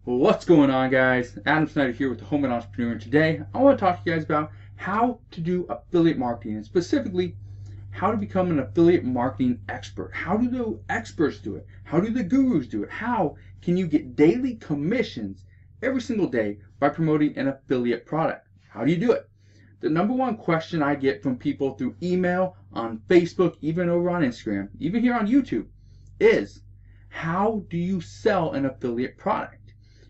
What's going on, guys? Adam Snyder here with the Home and Entrepreneur, and today I want to talk to you guys about how to do affiliate marketing, and specifically how to become an affiliate marketing expert. How do the experts do it? How do the gurus do it? How can you get daily commissions every single day by promoting an affiliate product? How do you do it? The number one question I get from people through email, on Facebook, even over on Instagram, even here on YouTube, is how do you sell an affiliate product?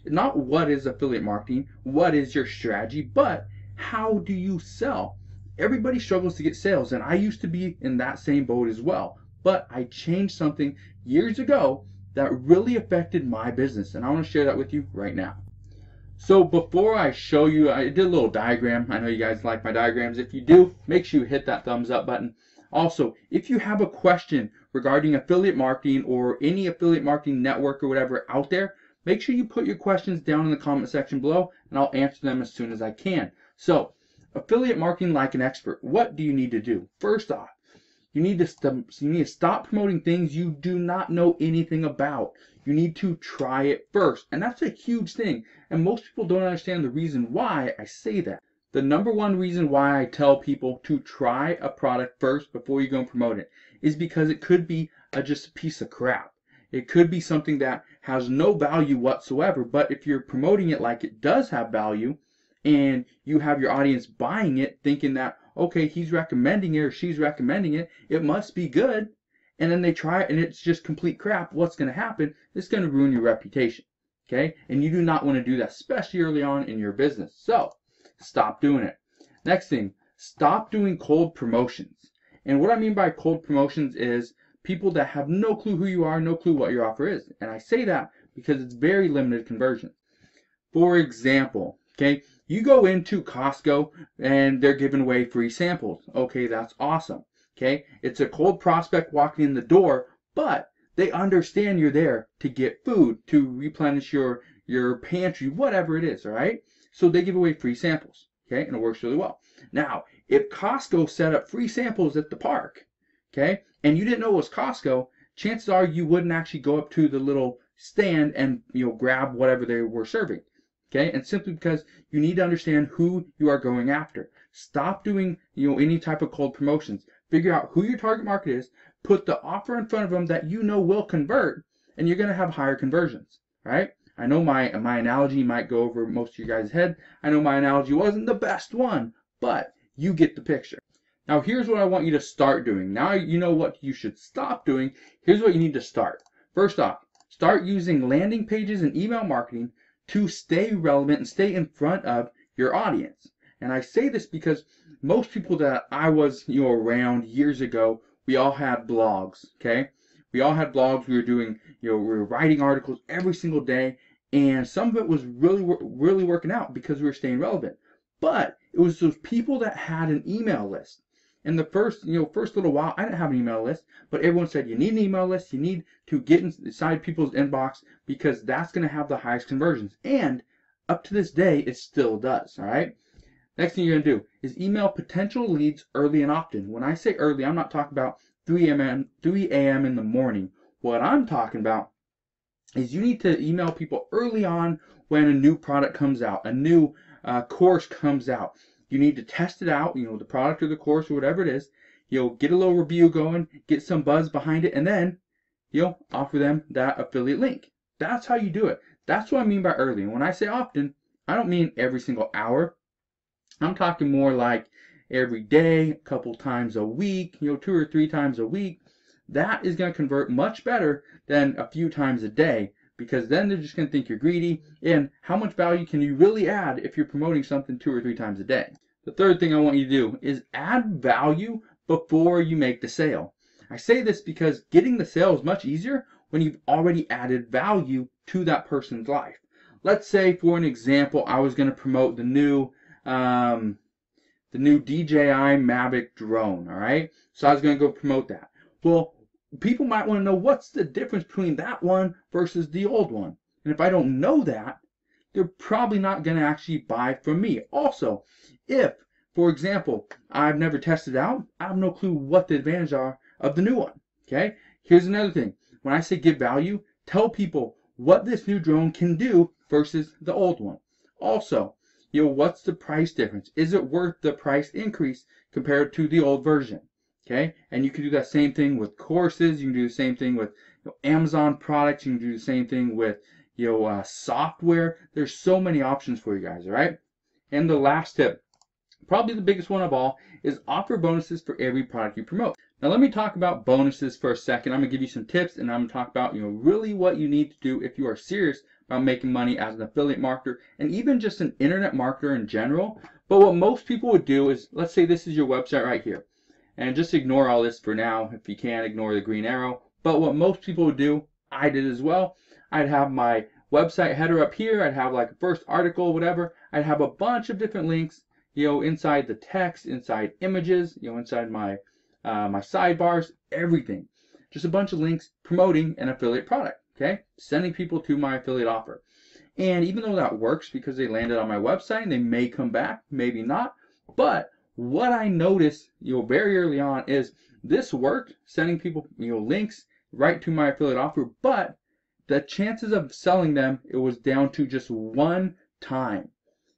Not what is affiliate marketing, what is your strategy, but how do you sell? Everybody struggles to get sales, and I used to be in that same boat as well. But I changed something years ago that really affected my business, and I want to share that with you right now. So before I show you, I did a little diagram. I know you guys like my diagrams. If you do, make sure you hit that thumbs up button. Also, if you have a question regarding affiliate marketing or any affiliate marketing network or whatever out there, make sure you put your questions down in the comment section below, and I'll answer them as soon as I can. So, affiliate marketing like an expert. What do you need to do? First off, you need to stop promoting things you do not know anything about. You need to try it first, and that's a huge thing. And most people don't understand the reason why I say that. The number one reason why I tell people to try a product first before you go and promote it is because it could be just a piece of crap. It could be something that has no value whatsoever, but if you're promoting it like it does have value, and you have your audience buying it thinking that, okay, he's recommending it or she's recommending it, it must be good, and then they try it and it's just complete crap, what's going to happen? It's going to ruin your reputation, okay? And you do not want to do that, especially early on in your business. So, stop doing it. Next thing, stop doing cold promotions. And what I mean by cold promotions is people that have no clue who you are, no clue what your offer is. And I say that because it's very limited conversion. For example, okay, you go into Costco and they're giving away free samples. Okay, that's awesome. Okay, it's a cold prospect walking in the door, but they understand you're there to get food, to replenish your pantry, whatever it is, all right? So they give away free samples, okay, and it works really well. Now, if Costco set up free samples at the park, okay, and you didn't know it was Costco, chances are you wouldn't actually go up to the little stand and grab whatever they were serving. Okay, and simply because you need to understand who you are going after. Stop doing any type of cold promotions. Figure out who your target market is, put the offer in front of them that you know will convert, and you're going to have higher conversions. Right? I know my analogy might go over most of you guys' head. I know my analogy wasn't the best one, but you get the picture. Now here's what I want you to start doing. Now you know what you should stop doing. Here's what you need to start. First off, start using landing pages and email marketing to stay relevant and stay in front of your audience. And I say this because most people that I was around years ago, we all had blogs, okay? We all had blogs. We were doing, we were writing articles every single day, and some of it was really working out because we were staying relevant. But it was those people that had an email list. In the first little while, I didn't have an email list, but everyone said you need an email list. You need to get inside people's inbox because that's going to have the highest conversions. And up to this day, it still does. All right. Next thing you're going to do is email potential leads early and often. When I say early, I'm not talking about 3 a.m. in the morning. What I'm talking about is you need to email people early on when a new product comes out, a new course comes out. You need to test it out, the product or the course or whatever it is. Get a little review going, get some buzz behind it, and then, offer them that affiliate link. That's how you do it. That's what I mean by early. And when I say often, I don't mean every single hour. I'm talking more like every day, a couple times a week, 2 or 3 times a week. That is going to convert much better than a few times a day, because then they're just going to think you're greedy. And how much value can you really add if you're promoting something 2 or 3 times a day? The third thing I want you to do is add value before you make the sale. I say this because getting the sale is much easier when you've already added value to that person's life. Let's say, for an example, I was going to promote the new DJI Mavic drone. All right, so I was going to go promote that. Well, people might want to know what's the difference between that one versus the old one. And if I don't know that, they're probably not going to actually buy from me. Also, if, for example, I've never tested it out, I have no clue what the advantages are of the new one. Okay? Here's another thing. When I say give value, tell people what this new drone can do versus the old one. Also, what's the price difference? Is it worth the price increase compared to the old version? Okay, and you can do that same thing with courses. You can do the same thing with Amazon products. You can do the same thing with software. There's so many options for you guys. All right, and the last tip, probably the biggest one of all, is offer bonuses for every product you promote. Now let me talk about bonuses for a second. I'm going to give you some tips, and I'm going to talk about really what you need to do if you are serious about making money as an affiliate marketer and even just an internet marketer in general. But what most people would do is, let's say this is your website right here, and just ignore all this for now. If you can, ignore the green arrow. But what most people would do, I did as well, I'd have my website header up here. I'd have like a first article, whatever. I'd have a bunch of different links, inside the text, inside images, inside my my sidebars, everything. Just a bunch of links promoting an affiliate product, okay? Sending people to my affiliate offer. And even though that works because they landed on my website and they may come back, maybe not, but what I noticed, very early on is this worked, sending people, links right to my affiliate offer, but the chances of selling them, it was down to just one time.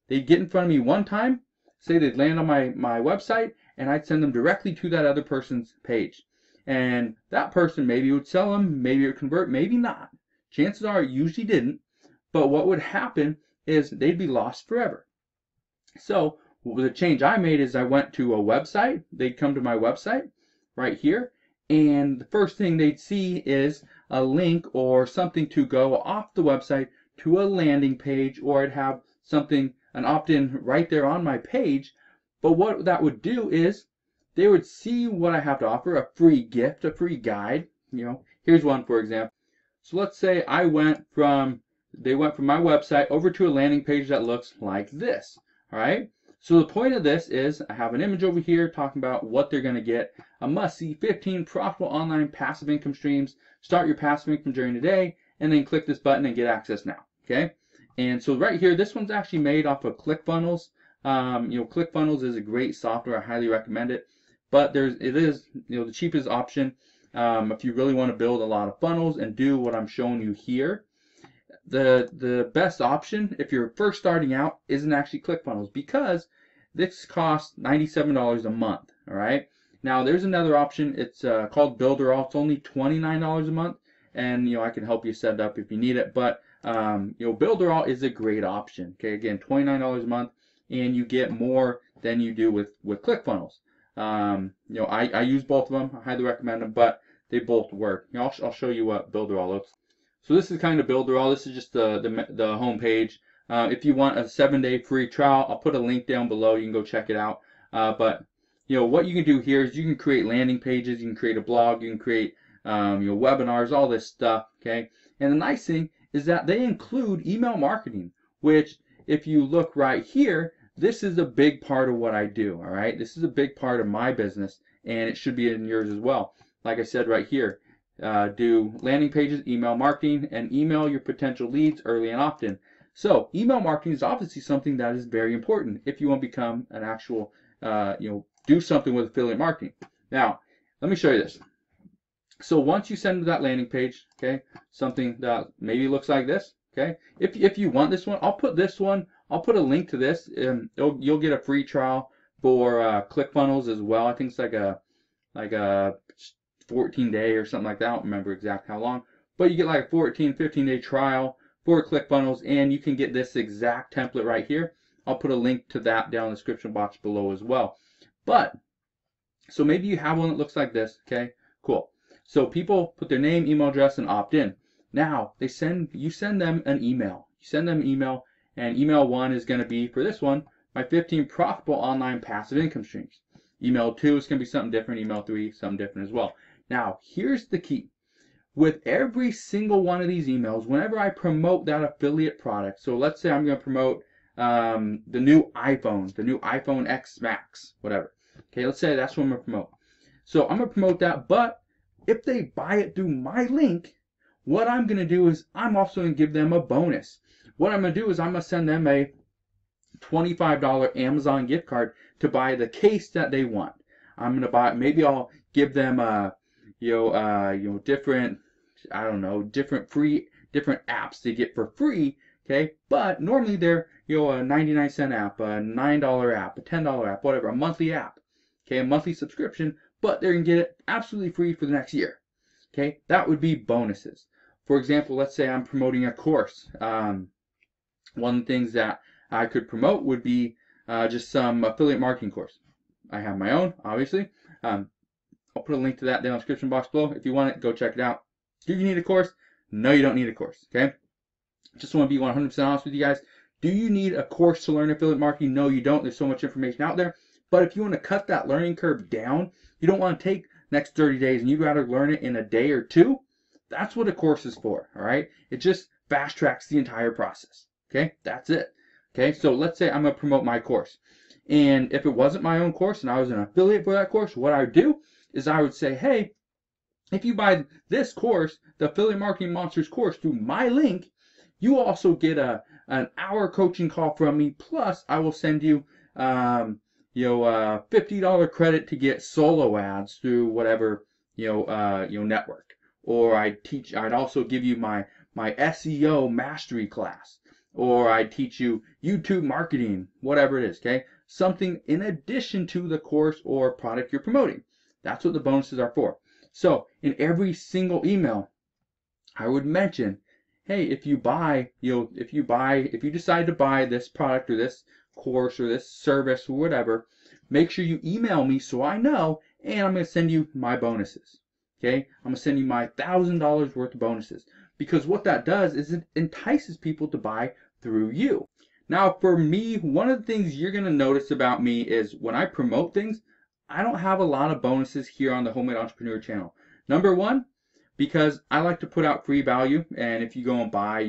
They'd get in front of me one time, say they'd land on my website, and I'd send them directly to that other person's page. And that person, maybe would sell them, maybe it would convert, maybe not. Chances are it usually didn't. But what would happen is they'd be lost forever. So the change I made is I went to a website. They'd come to my website right here, and the first thing they'd see is a link or something to go off the website to a landing page, or I'd have something, an opt-in right there on my page. But what that would do is they would see what I have to offer, a free gift, a free guide. Here's one for example. So let's say they went from my website over to a landing page that looks like this. All right. So the point of this is I have an image over here talking about what they're going to get. A must-see 15 profitable online passive income streams. Start your passive income during the day, and then click this button and get access now. Okay. And so right here, this one's actually made off of ClickFunnels. ClickFunnels is a great software. I highly recommend it. But it is the cheapest option if you really want to build a lot of funnels and do what I'm showing you here. The best option if you're first starting out isn't actually ClickFunnels, because this costs $97 a month. All right. Now there's another option. It's called Builderall. It's only $29 a month, and I can help you set it up if you need it. But Builderall is a great option. Okay, again, $29 a month, and you get more than you do with ClickFunnels. I use both of them. I highly recommend them, but they both work. I'll show you what Builderall looks. So this is kind of Builderall. This is just the home page. If you want a 7-day free trial, I'll put a link down below. You can go check it out. But what you can do here is you can create landing pages. You can create a blog. You can create webinars, all this stuff. Okay. And the nice thing is that they include email marketing, which if you look right here, this is a big part of what I do. All right. This is a big part of my business, and it should be in yours as well. Like I said right here. Do landing pages, email marketing, and email your potential leads early and often. So email marketing is obviously something that is very important if you want to become an actual, do something with affiliate marketing. Now, let me show you this. So once you send to that landing page, okay, something that maybe looks like this, okay. If you want this one, I'll put a link to this, and you'll get a free trial for ClickFunnels as well. I think it's like a 14-day or something like that. I don't remember exactly how long, but you get like a 15-day trial for ClickFunnels, and you can get this exact template right here. I'll put a link to that down in the description box below as well. But so maybe you have one that looks like this. Okay, cool. So people put their name, email address, and opt in. Now you send them an email. You send them an email, and email 1 is going to be, for this one, my 15 profitable online passive income streams. Email 2 is going to be something different. Email 3 something different as well. Now, here's the key. With every single one of these emails, whenever I promote that affiliate product, so let's say I'm going to promote the new iPhone X Max, whatever. Okay, let's say that's what I'm going to promote. So I'm going to promote that, but if they buy it through my link, what I'm going to do is I'm also going to give them a bonus. What I'm going to do is I'm going to send them a $25 Amazon gift card to buy the case that they want. I'm going to buy, maybe I'll give them different apps they get for free Okay, but normally they're a 99-cent app, a $9 app, a $10 app, whatever, a monthly app. Okay, a monthly subscription, but they're gonna get it absolutely free for the next year. Okay, that would be bonuses. For example, let's say I'm promoting a course. One of the things that I could promote would be just some affiliate marketing course. I have my own, obviously. I'll put a link to that down in the description box below. If you want it, go check it out. Do you need a course? No, you don't need a course, okay? Just want to be 100% honest with you guys. Do you need a course to learn affiliate marketing? No, you don't. There's so much information out there. But if you want to cut that learning curve down, you don't want to take next 30 days and you'd rather learn it in a day or two, that's what a course is for, all right? It just fast tracks the entire process, okay? That's it, okay? So let's say I'm going to promote my course. And if it wasn't my own course and I was an affiliate for that course, what I would do is I would say, hey, if you buy this course, the Affiliate Marketing Monsters course, through my link, you also get an hour coaching call from me. Plus, I will send you, $50 credit to get solo ads through whatever network. Or I'd also give you my SEO mastery class, or I'd teach you YouTube marketing, whatever it is. Okay, something in addition to the course or product you're promoting. That's what the bonuses are for. So in every single email, I would mention, hey, if you decide to buy this product or this course or this service or whatever, make sure you email me so I know, and I'm going to send you my bonuses. Okay, I'm going to send you my $1,000 worth of bonuses, because what that does is it entices people to buy through you. Now, for me, one of the things you're going to notice about me is when I promote things, I don't have a lot of bonuses here on the Homemade Entrepreneur channel. Number one, because I like to put out free value, and if you go and buy,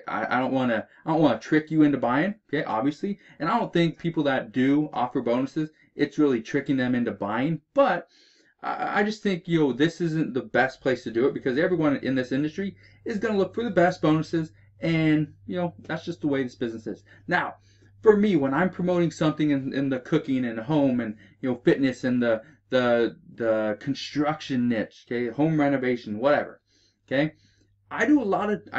I don't want to trick you into buying, okay, obviously. And I don't think people that do offer bonuses, it's really tricking them into buying. But I just think this isn't the best place to do it, because everyone in this industry is going to look for the best bonuses, and that's just the way this business is. Now, for me, when I'm promoting something in the cooking and home and fitness and the construction niche, okay, home renovation, whatever, okay, I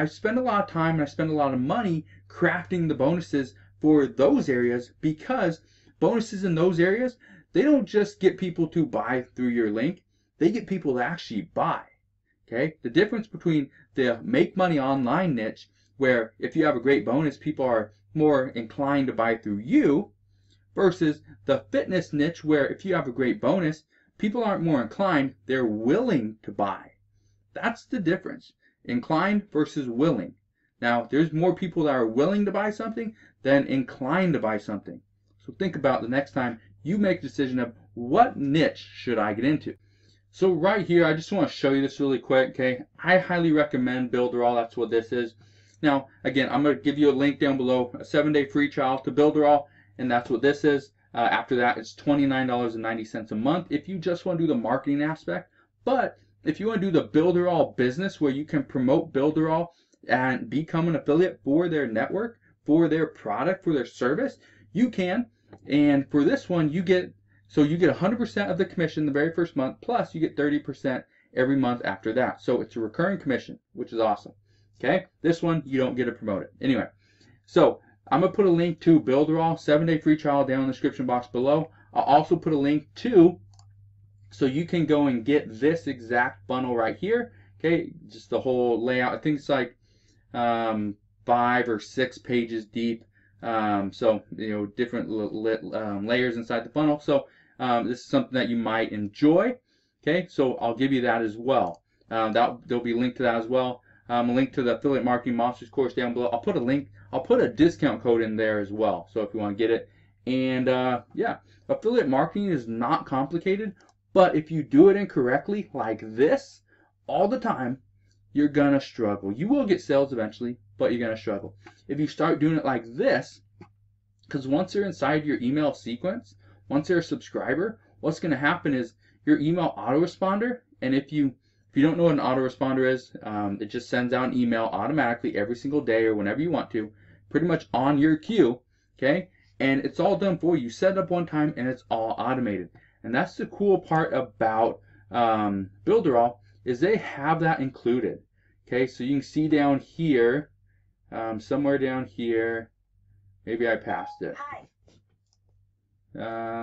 spend a lot of time and I spend a lot of money crafting the bonuses for those areas, because bonuses in those areas, they don't just get people to buy through your link, they get people to actually buy. Okay, the difference between the make money online niche, where if you have a great bonus, people are more inclined to buy through you, versus the fitness niche, where if you have a great bonus, people aren't more inclined, they're willing to buy. That's the difference. Inclined versus willing. Now, there's more people that are willing to buy something than inclined to buy something. So think about the next time you make a decision of what niche should I get into. So right here, I just want to show you this really quick, okay? I highly recommend Builderall. That's what this is. Now, again, I'm going to give you a link down below, a 7-day free trial to Builderall, and that's what this is. After that, it's $29.90 a month if you just want to do the marketing aspect. But if you want to do the Builderall business, where you can promote Builderall and become an affiliate for their network, for their product, for their service, you can. And for this one, you get 100% of the commission the very first month, plus you get 30% every month after that. So it's a recurring commission, which is awesome. Okay, this one you don't get to promote it. Anyway, so I'm going to put a link to Builderall, 7-day free trial, down in the description box below. I'll also put a link to, so you can go and get this exact bundle right here. Okay, just the whole layout. I think it's like 5 or 6 pages deep. So different layers inside the funnel. So this is something that you might enjoy. Okay, so I'll give you that as well. There'll be a link to that as well. A link to the Affiliate Marketing Monsters course down below. I'll put a discount code in there as well, so if you want to get it. And yeah, affiliate marketing is not complicated, but if you do it incorrectly, like this, all the time, you're gonna struggle. You will get sales eventually, but you're gonna struggle. If you start doing it like this, because once they're inside your email sequence, once they're a subscriber, what's gonna happen is your email autoresponder, and if you don't know what an autoresponder is, it just sends out an email automatically every single day or whenever you want to, pretty much on your queue, okay? And it's all done for you. You set it up one time and it's all automated. And that's the cool part about Builderall, is they have that included. Okay, so you can see down here, somewhere down here. Maybe I passed it. Hi.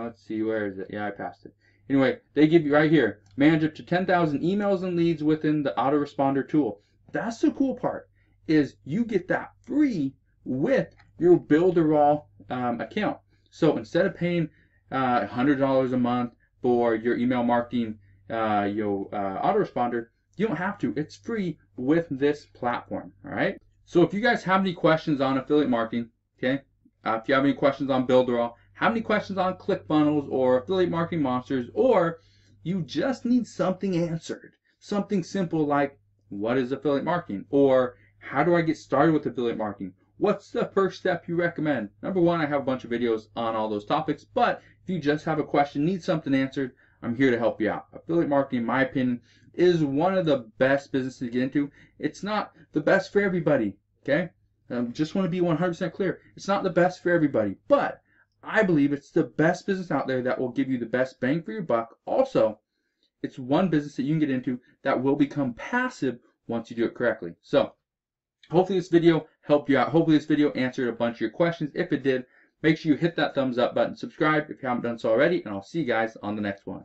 Let's see, where is it? Yeah, I passed it. Anyway, they give you right here, manage up to 10,000 emails and leads within the autoresponder tool. That's the cool part, is you get that free with your Builderall account. So instead of paying $100 a month for your email marketing autoresponder, you don't have to. It's free with this platform. All right. So if you guys have any questions on affiliate marketing, okay, if you have any questions on Builderall, have any questions on ClickFunnels or Affiliate Marketing Monsters, or you just need something answered, something simple like, what is affiliate marketing? Or how do I get started with affiliate marketing? What's the first step you recommend? Number one, I have a bunch of videos on all those topics, but if you just have a question, need something answered, I'm here to help you out. Affiliate marketing, in my opinion, is one of the best businesses to get into. It's not the best for everybody, okay? Just want to be 100% clear. It's not the best for everybody, but I believe it's the best business out there that will give you the best bang for your buck. Also, it's one business that you can get into that will become passive once you do it correctly. So, hopefully this video helped you out. Hopefully this video answered a bunch of your questions. If it did, make sure you hit that thumbs up button, subscribe if you haven't done so already, and I'll see you guys on the next one.